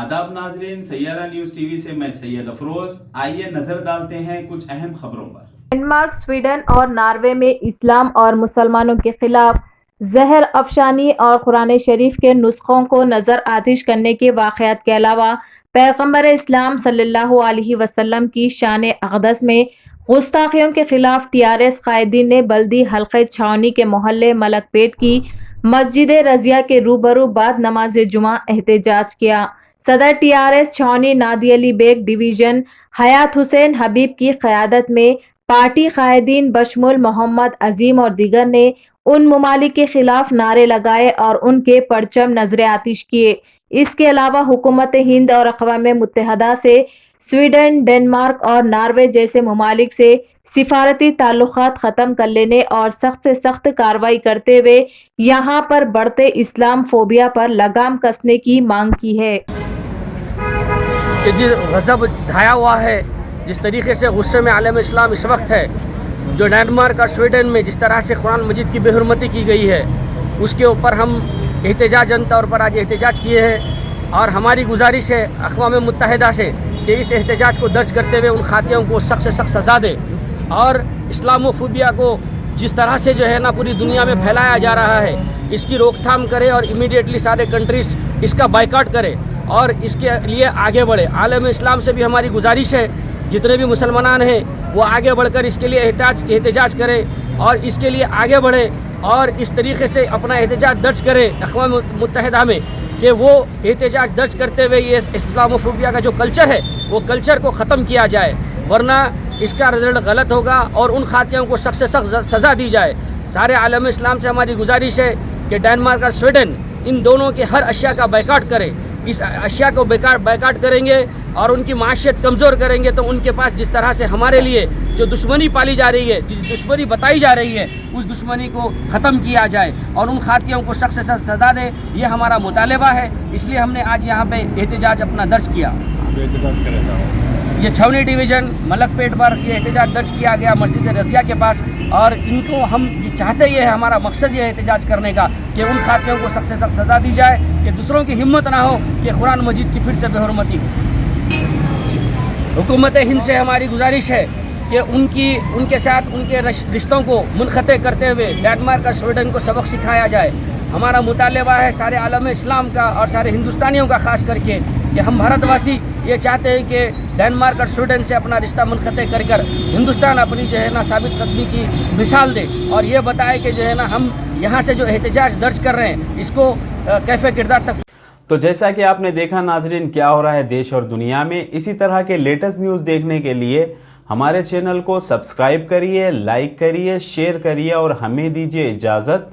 आदाब नाजरीन, Saiyaara news TV से मैं सैयद अफरोज। आइए नजर डालते हैं कुछ अहम खबरों पर। डेनमार्क, स्वीडन और नॉर्वे में इस्लाम और मुसलमानों के खिलाफ जहर अफशानी और कुरान शरीफ के नुस्खों को नजर आतिश करने के वाक़यात के अलावा पैगम्बर इस्लाम सल्लल्लाहु अलैहि वसल्लम की शान अक़दस में गुस्ताखियों के खिलाफ टीआरएस कायदीन ने बल्दी हल्के छावनी के मोहल्ले मलकपेट की मस्जिद रजिया के रूबरू बाद नमाज जुमा एहतजाज किया। सदर टीआरएस छावनी नादी अली बेग डिवीजन हयात हुसैन हबीब की क़यादत में पार्टी कायदीन बशमुल मोहम्मद अजीम और दीगर ने उन ममालिक के खिलाफ नारे लगाए और उनके परचम नजर आतिश किए। इसके अलावा हुकूमत हिंद और अक़वाम मुत्तहिदा से स्वीडन, डेनमार्क और नॉर्वे जैसे ममालिक से सिफारती ताल्लुकात ख़त्म कर लेने और सख्त से सख्त कार्रवाई करते हुए यहाँ पर बढ़ते इस्लाम फोबिया पर लगाम कसने की मांग की है। कि जिस गज़ब ढाया हुआ है, जिस तरीके से गुस्से में आलम इस्लाम इस वक्त है, जो डेनमार्क और स्वीडन में जिस तरह से कुरान मजीद की बेहुरमती की गई है, उसके ऊपर हम एहतजाजन तौर पर आज एहतजाज किए हैं। और हमारी गुजारिश है अक़वाम मुत्तहिदा से कि इस एहतजाज को दर्ज करते हुए उन खातियों को सख्त से सख्त सज़ा दे और इस्लामोफोबिया को जिस तरह से जो है ना पूरी दुनिया में फैलाया जा रहा है, इसकी रोकथाम करे और इमीडिएटली सारे कंट्रीज़ इसका बाइकआउट करे और इसके लिए आगे बढ़े। आलम इस्लाम से भी हमारी गुजारिश है, जितने भी मुसलमान हैं वो आगे बढ़कर इसके लिए एहतजाज करें और इसके लिए आगे बढ़े और इस तरीके से अपना एहतजाज दर्ज करें अक़वाम मुत्तहिदा में कि वो एहतजाज दर्ज करते हुए ये इस्लामोफोबिया का जो कल्चर है वो कल्चर को ख़त्म किया जाए, वरना इसका रिजल्ट गलत होगा और उन खातियों को सख्त से सख्त सज़ा दी जाए। सारे आलम इस्लाम से हमारी गुजारिश है कि डेनमार्क और स्वीडन इन दोनों के हर अशिया का बाइकआउट करें। इस अशिया को बाइकआउट करेंगे और उनकी माशियत कमज़ोर करेंगे तो उनके पास जिस तरह से हमारे लिए जो दुश्मनी पाली जा रही है, जिस दुश्मनी बताई जा रही है, उस दुश्मनी को ख़त्म किया जाए और उन खातियों को सख्त से सख्त सज़ा दे। ये हमारा मुतालबा है, इसलिए हमने आज यहाँ पे एहतजाज अपना दर्ज किया। ये छावनी डिवीज़न मलकपेट पर ये एहतजाज दर्ज किया गया मस्जिद रज़िया के पास और इनको हम ये चाहते ये है, हमारा मकसद ये है एहतजाज करने का कि उन खातियों को सख्त से सख्त सज़ा दी जाए कि दूसरों की हिम्मत ना हो कि कुरान मजीद की फिर से बेहुरमती हो। हुकूमत हिंद से हमारी गुजारिश है कि उनके साथ उनके रिश्तों को मुनक़ते करते हुए डेनमार्क और स्वीडन को सबक सिखाया जाए। हमारा मुतालबा है सारे आलम इस्लाम का और सारे हिंदुस्तानियों का ख़ास करके कि हम भारतवासी ये चाहते हैं कि डेनमार्क और स्वीडन से अपना रिश्ता मुनक़ते कर हिंदुस्तान अपनी जो है ना साबित कदमी की मिसाल दे और ये बताए कि जो है ना हम यहाँ से जो एहतजाज दर्ज कर रहे हैं इसको कैफ़े किरदार तक। तो जैसा कि आपने देखा नाजरीन, क्या हो रहा है देश और दुनिया में, इसी तरह के लेटेस्ट न्यूज़ देखने के लिए हमारे चैनल को सब्सक्राइब करिए, लाइक करिए, शेयर करिए और हमें दीजिए इजाज़त।